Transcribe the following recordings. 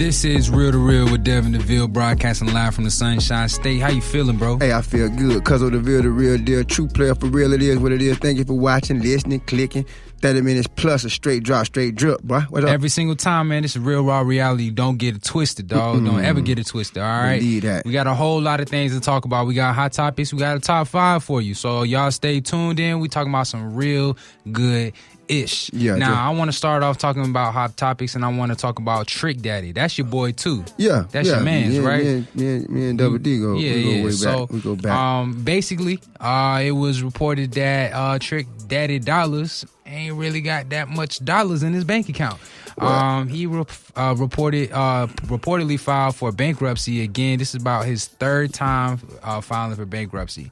This is Real to Real with Dev Deville, broadcasting live from the Sunshine State. How you feeling, bro? Hey, I feel good. Cuz of the real deal. True player for real, it is what it is. Thank you for watching, listening, clicking. 30 minutes plus a straight drop, straight drip, bro. What up? Every single time, man. This is real raw reality. Don't get it twisted, dog. Don't ever get it twisted, all right? Believe that. We got a whole lot of things to talk about. We got hot topics. We got a top 5 for you. So y'all stay tuned in. We talking about some real good ish. Yeah. Now, I want to start off talking about hot topics, and I want to talk about Trick Daddy. That's your boy, too. Yeah. That's your man's, right? Me and Double D go way back. We go back. Basically, it was reported that Trick Daddy Dollars ain't really got that much dollars in his bank account. He reportedly filed for bankruptcy again. This is about his third time filing for bankruptcy.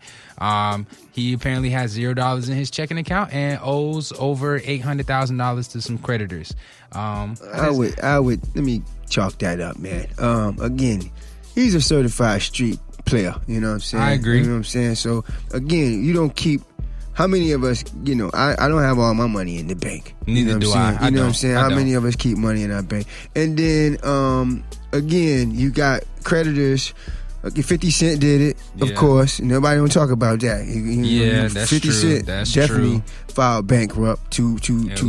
He apparently has $0 in his checking account and owes over $800,000 to some creditors. I would let me chalk that up, man. Again, he's a certified street player. You know what I'm saying? I agree. You know what I'm saying? So again, you don't keep. How many of us, I don't have all my money in the bank. Neither do I. You know what I'm saying? How many of us keep money in our bank? And then, again, you got creditors. Okay, 50 Cent did it, of course. Nobody don't talk about that. That's 50 true. Cent That's definitely filed bankrupt to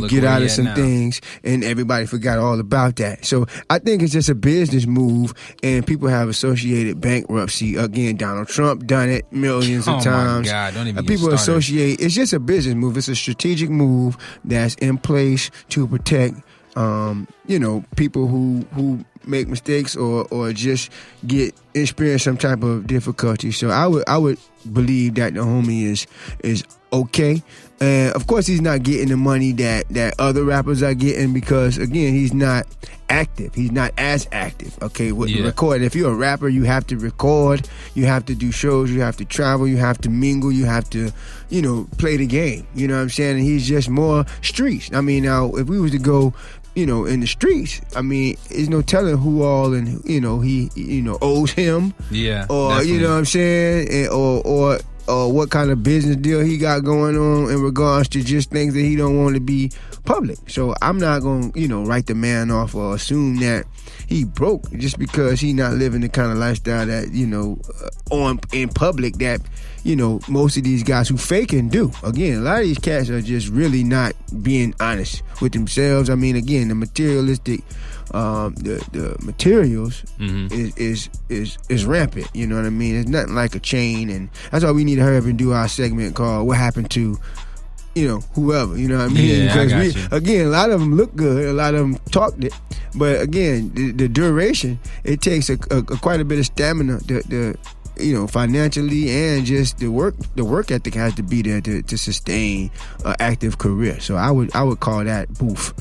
get out of some things, and everybody forgot all about that. So I think it's just a business move, and people have associated bankruptcy. Again, Donald Trump done it millions of times. Oh my God, don't even people get started. associate. It's just a business move. It's a strategic move that's in place to protect people who make mistakes or just experience some type of difficulty. So I would believe that the homie is okay. And of course he's not getting the money that other rappers are getting because again he's not active. He's not as active. Okay, recording. If you're a rapper, you have to record, you have to do shows, you have to travel, you have to mingle, you have to, play the game. You know what I'm saying? And he's just more streets. I mean, now if we was to go in the streets, I mean, there's no telling who all and he owes him. Yeah. Or definitely. you know what I'm saying, and, or what kind of business deal he got going on in regards to just things that he don't want to be public. So I'm not gonna write the man off or assume that he broke just because he not living the kind of lifestyle that in public that most of these guys who faking do. Again, a lot of these cats are just really not being honest with themselves. I mean, again, the materialistic, the materials is rampant. You know what I mean? It's nothing like a chain, and that's why we need to hurry up and do our segment called "What Happened to." Whoever, you know what I mean? Yeah, because again, a lot of them look good, a lot of them talked it, but again, the duration, it takes quite a bit of stamina, financially, and just the work ethic has to be there to sustain an active career. So I would call that boof.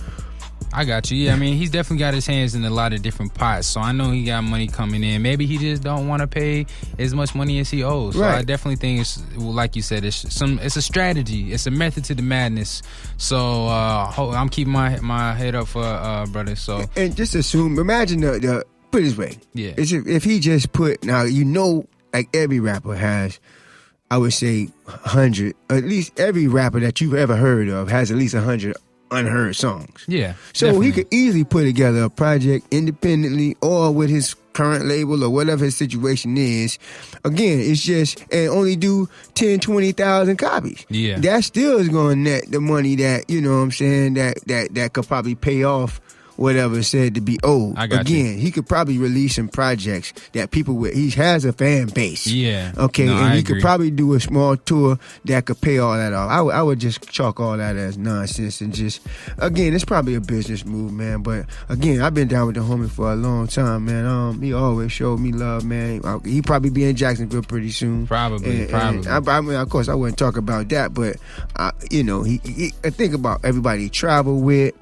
I got you. Yeah, I mean, he's definitely got his hands in a lot of different pots. So I know he got money coming in. Maybe he just don't want to pay as much money as he owes. So right. I definitely think it's, like you said, it's a strategy. It's a method to the madness. So I'm keeping my head up for brother. So and just imagine the put it this way. Yeah. If he just put like every rapper has, I would say 100. At least every rapper that you've ever heard of has at least 100. Unheard songs. Yeah. So definitely. he could easily put together a project independently or with his current label or whatever his situation is. Again, it's just, and only do 10, 20,000 copies. Yeah. That still is going to net the money that, you know what I'm saying, that could probably pay off whatever is said to be owed. Again, he could probably release some projects that people he has a fan base. Yeah. Okay, no, and he could probably do a small tour that could pay all that off. I would just chalk all that as nonsense and just, again, it's probably a business move, man. But again, I've been down with the homie for a long time, man. He always showed me love, man. He probably be in Jacksonville pretty soon. Probably. I mean, of course, I wouldn't talk about that, but I think about everybody he traveled with,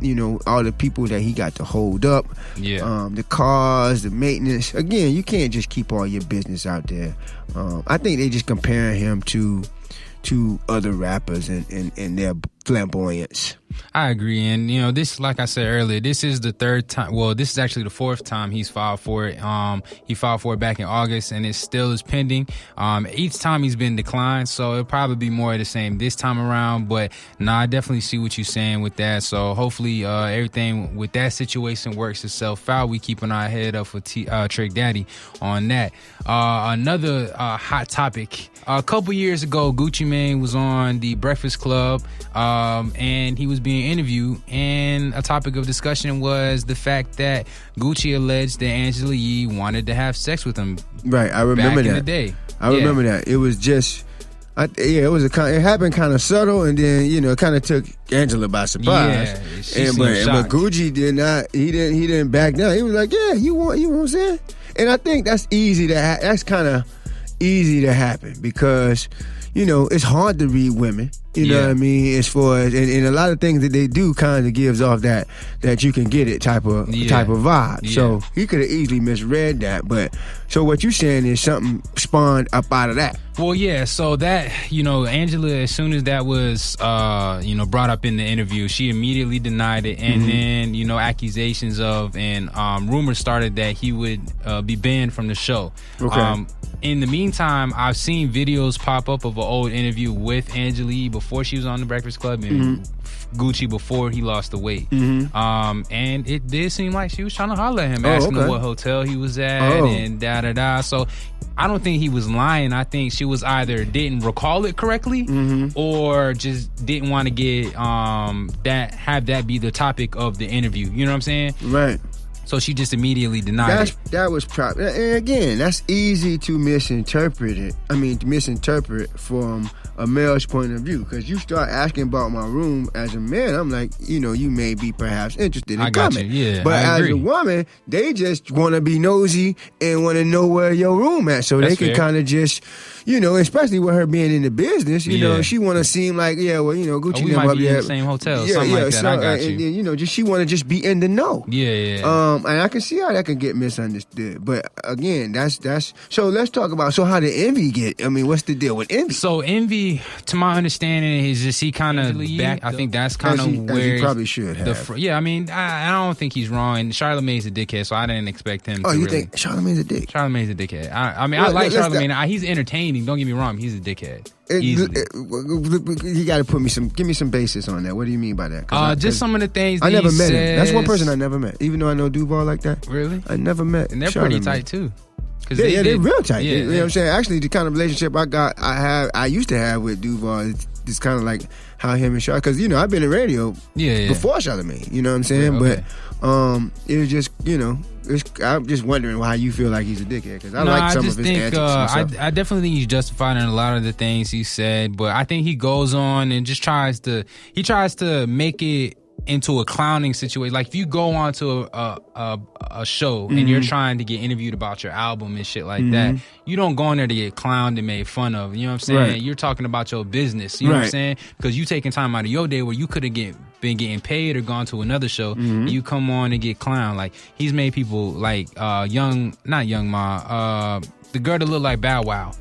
all the people that he got to hold up, the cars, the maintenance. Again, you can't just keep all your business out there. I think they just comparing him to other rappers and their flamboyance. I agree, and this, like I said earlier, this is the third time. Well, this is actually the fourth time he's filed for it. He filed for it back in August, and it still is pending. Each time he's been declined, so it'll probably be more of the same this time around. But I definitely see what you're saying with that. So hopefully, everything with that situation works itself out. We keeping our head up for Trick Daddy on that. Another hot topic. A couple years ago, Gucci Mane was on the Breakfast Club, and he was being interviewed, and a topic of discussion was the fact that Gucci alleged that Angela Yee wanted to have sex with him. Right, I remember back that. in the day. I remember that. It was just, it happened kind of subtle, and then it kind of took Angela by surprise. Yeah, but Gucci did not. He didn't back down. He was like, "Yeah, you know what I'm saying?" And I think that's easy to. That's kind of easy to happen because it's hard to read women. You know what I mean? As far as and a lot of things that they do kind of gives off that you can get it type of vibe. Yeah. So he could have easily misread that. But so what you saying is something spawned up out of that. Well, yeah. So that Angela, as soon as that was brought up in the interview, she immediately denied it, and then accusations of and rumors started that he would be banned from the show. Okay. In the meantime, I've seen videos pop up of an old interview with Angela Yee before she was on the Breakfast Club and Gucci before he lost the weight. And it did seem like she was trying to holler at him, asking him what hotel he was at and da-da-da. So I don't think he was lying. I think she was either didn't recall it correctly or just didn't want to get have that be the topic of the interview. You know what I'm saying? Right. So she just immediately denied it. That was probably, and again, that's easy to misinterpret it. I mean, to misinterpret from a male's point of view, because you start asking about my room as a man, I'm like, you may be perhaps interested in coming. Yeah, but I agree. as a woman, they just want to be nosy and want to know where your room at, so That's they can fair. kind of just, especially with her being in the business, she want to seem like, Gucci. We might be in the same hotel, something like that. So, I got you. And she want to just be in the know. Yeah. And I can see how that can get misunderstood. But again, that's so let's talk about how did Envy get? I mean, what's the deal with Envy? So Envy, to my understanding, is just he kind of back. I think that's kind of where he probably should have. I mean, I don't think he's wrong. And Charlamagne's a dickhead, so I didn't expect him. Oh, you think Charlamagne's a dick? Charlamagne's a dickhead. I like Charlamagne. He's entertaining. Don't get me wrong. He's a dickhead. You got to give me some basis on that. What do you mean by that? Just some of the things I never met says. him. That's one person I never met. Even though I know Duval like that. Really? I never met. And they're Charlamagne. pretty tight too. They're real tight. Yeah, you know what I'm saying? Actually, the kind of relationship I used to have with Duval, it's kind of like how him and Charlamagne, because I've been in radio before Charlamagne. You know what I'm saying? Okay. But it was just I'm just wondering how you feel like he's a dickhead, because I like some of his antics. I definitely think he's justified in a lot of the things he said, but I think he goes on and just tries to make it into a clowning situation. Like if you go on to a show and you're trying to get interviewed about your album and shit like that, you don't go in there to get clowned and made fun of. You know what I'm saying? Right. You're talking about your business. You know what I'm saying? Because you taking time out of your day where you could have been getting paid or gone to another show, and you come on and get clowned. Like he's made people like not Young Ma, the girl that looked like Bow Wow.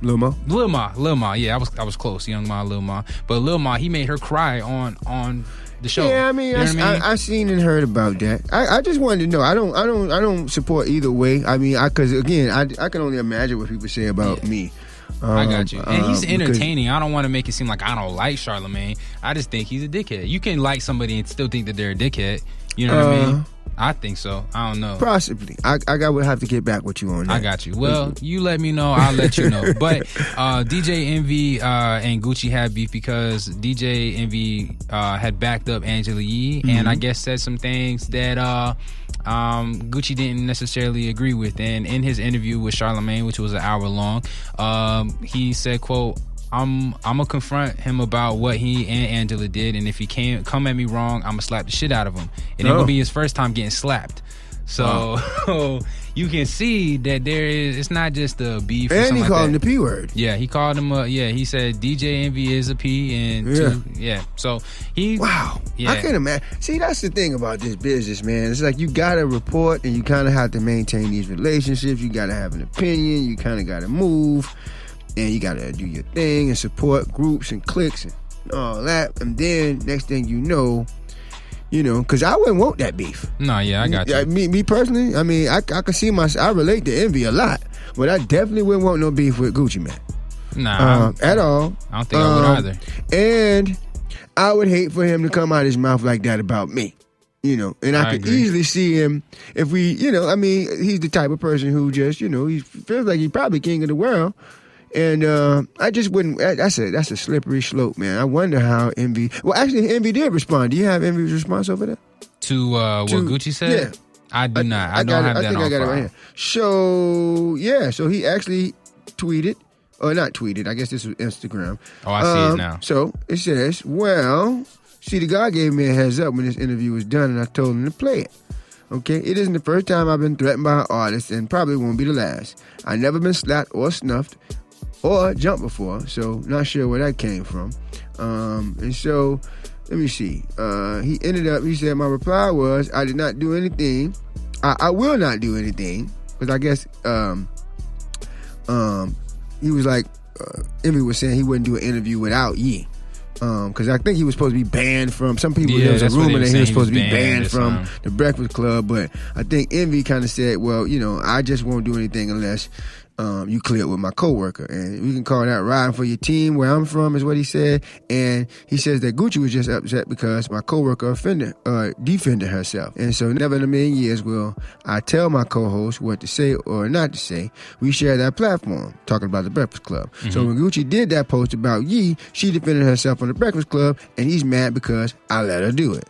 Lil Ma. Lil Ma. Yeah, I was close. Young Ma, Lil Ma. But Lil Ma, he made her cry on the show. Yeah, I mean, I've seen and heard about that. I just wanted to know. I don't support either way. I mean, because again, I can only imagine what people say about me. I got you. And he's entertaining. I don't want to make it seem like I don't like Charlamagne. I just think he's a dickhead. You can like somebody and still think that they're a dickhead. You know what I mean? I think so. I don't know. Possibly. I would have to get back with you on that. I got you. Well, you let me know. I'll let you know. But DJ Envy and Gucci had beef because DJ Envy had backed up Angela Yee and I guess said some things that Gucci didn't necessarily agree with. And in his interview with Charlamagne, which was an hour long, he said, quote, I'm gonna confront him about what he and Angela did, and if he can't come at me wrong, I'm gonna slap the shit out of him. And it will be his first time getting slapped. So you can see that it's not just a beef. And he called him the P word. Yeah, he called him he said DJ Envy is a P and so he. Wow. Yeah. I can imagine. See, that's the thing about this business, man. It's like you gotta report and you kind of have to maintain these relationships. You gotta have an opinion. You kind of gotta move. And you gotta do your thing and support groups and cliques and all that, and then next thing you know, because I wouldn't want that beef. No, yeah, I got you. Me personally, I mean, I can see I relate to Envy a lot, but I definitely wouldn't want no beef with Gucci Mane. Nah, at all. I don't think I would either. And I would hate for him to come out of his mouth like that about me. And I could easily see him if we, I mean, he's the type of person who just, he feels like he's probably king of the world. And I just wouldn't, that's a slippery slope, man. I wonder how Envy, well, actually, Envy did respond. Do you have Envy's response over there? To what Gucci said? Yeah. I do not. I don't have that on file. I think I got it right here. So, yeah, so he actually tweeted, or not tweeted, I guess this was Instagram. Oh, I see it now. So it says, well, see, the guy gave me a heads up when this interview was done, and I told him to play it. Okay, it isn't the first time I've been threatened by an artist, and probably won't be the last. I've never been slapped or snuffed or jumped before, so not sure where that came from. And so, let me see. He said, my reply was, I did not do anything. I will not do anything, because I guess he was like, Envy was saying he wouldn't do an interview without Ye. Because I think he was supposed to be banned from, some people, there was a rumor that he was supposed to be banned from the Breakfast Club, but I think Envy kind of said, well, I just won't do anything unless you clear it with my coworker. And we can call that riding for your team, where I'm from, is what he said. And he says that Gucci was just upset because my coworker defended herself. And so never in a million years will I tell my co-host what to say or not to say. We share that platform, talking about the Breakfast Club. Mm-hmm. So when Gucci did that post about Ye, she defended herself on the Breakfast Club, and he's mad because I let her do it.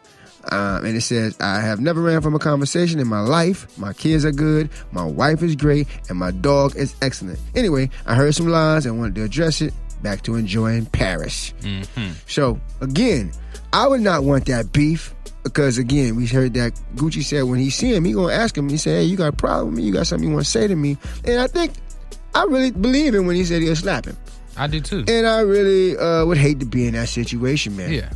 And it says, I have never ran from a conversation in my life. My kids are good. My wife is great. And my dog is excellent. Anyway, I heard some lies and wanted to address it. Back to enjoying Paris. Mm-hmm. So, again, I would not want that beef. Because, again, we heard that Gucci said when he see him, he going to ask him. He said, hey, you got a problem with me? You got something you want to say to me? And I really believe him when he said he'll slap him. I do, too. And I really would hate to be in that situation, man. Yeah.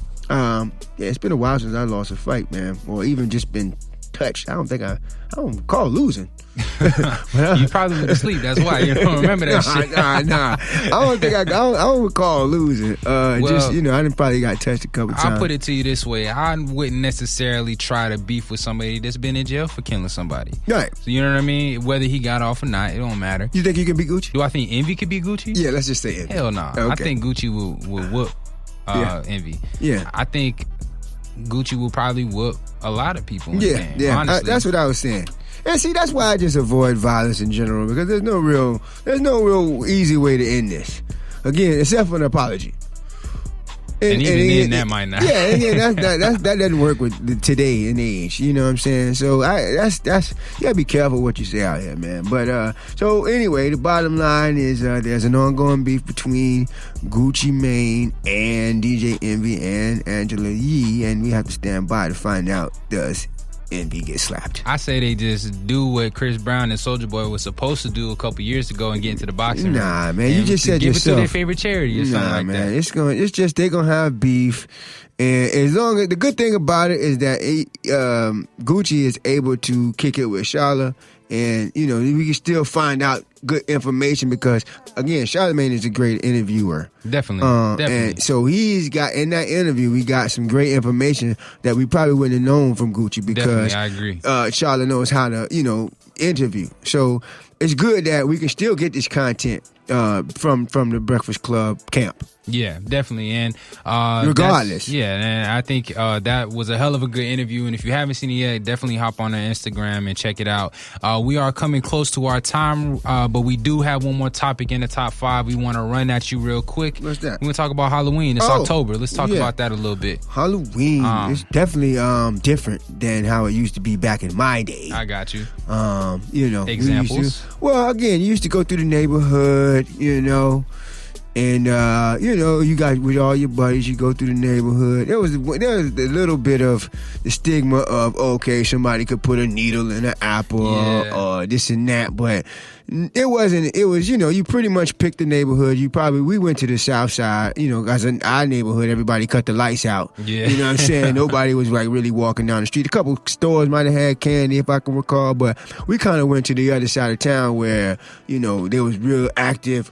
It's been a while since I lost a fight, man, or even just been touched. I don't call losing. You probably went to sleep. That's why you don't remember that shit. Nah. I don't recall losing. I done probably got touched a couple times. I'll put it to you this way: I wouldn't necessarily try to beef with somebody that's been in jail for killing somebody. Right. So you know what I mean? Whether he got off or not, it don't matter. You think you can beat Gucci? Do I think Envy could beat Gucci? Yeah, let's just say Envy. Hell no. Okay. I think Gucci will whoop Envy. Yeah. I think Gucci will probably whoop a lot of people in the game, yeah. honestly. That's what I was saying. And see, that's why I just avoid violence in general, because there's no real easy way to end this. Again, except for an apology. And even then, that might not. Yeah, that doesn't work with today and age. You know what I'm saying? So that's you gotta be careful what you say out here, man. But so anyway, the bottom line is there's an ongoing beef between Gucci Mane and DJ Envy and Angela Yee, and we have to stand by to find out, does Envy get slapped? I say they just do what Chris Brown and Soulja Boy was supposed to do a couple years ago and get into the boxing. Nah, man, you just said give yourself. Give it to their favorite charity or something like man, that. It's just they're gonna have beef, and as long as the good thing about it is that Gucci is able to kick it with Charla, and we can still find out good information because again, Charlamagne is a great interviewer. Definitely. And so he's got in that interview, we got some great information that we probably wouldn't have known from Gucci because I agree. Charla knows how to interview. So it's good that we can still get this content from the Breakfast Club camp. Yeah, definitely. And regardless. And I think that was a hell of a good interview. And if you haven't seen it yet, definitely hop on our Instagram and check it out. We are coming close to our time, but we do have one more topic in the top 5 we want to run at you real quick. What's that? We're going to talk about Halloween. It's October. Let's talk about that a little bit. Halloween is definitely different than how it used to be back in my day. I got you. Examples? You used to go through the neighborhood, and you guys with all your buddies, you go through the neighborhood. There was a little bit of the stigma of somebody could put a needle in an apple or this and that, but it wasn't. It was you pretty much picked the neighborhood. We went to the south side, as in our neighborhood, everybody cut the lights out. Yeah. You know what I'm saying? Nobody was like really walking down the street. A couple stores might have had candy if I can recall, but we kind of went to the other side of town where there was real active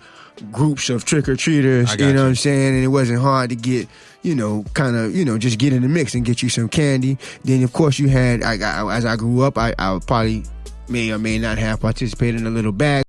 groups of trick-or-treaters, you. what I'm saying? And it wasn't hard to get, kind of, just get in the mix and get you some candy. Then, of course, you had, as I grew up, I probably may or may not have participated in a little bag.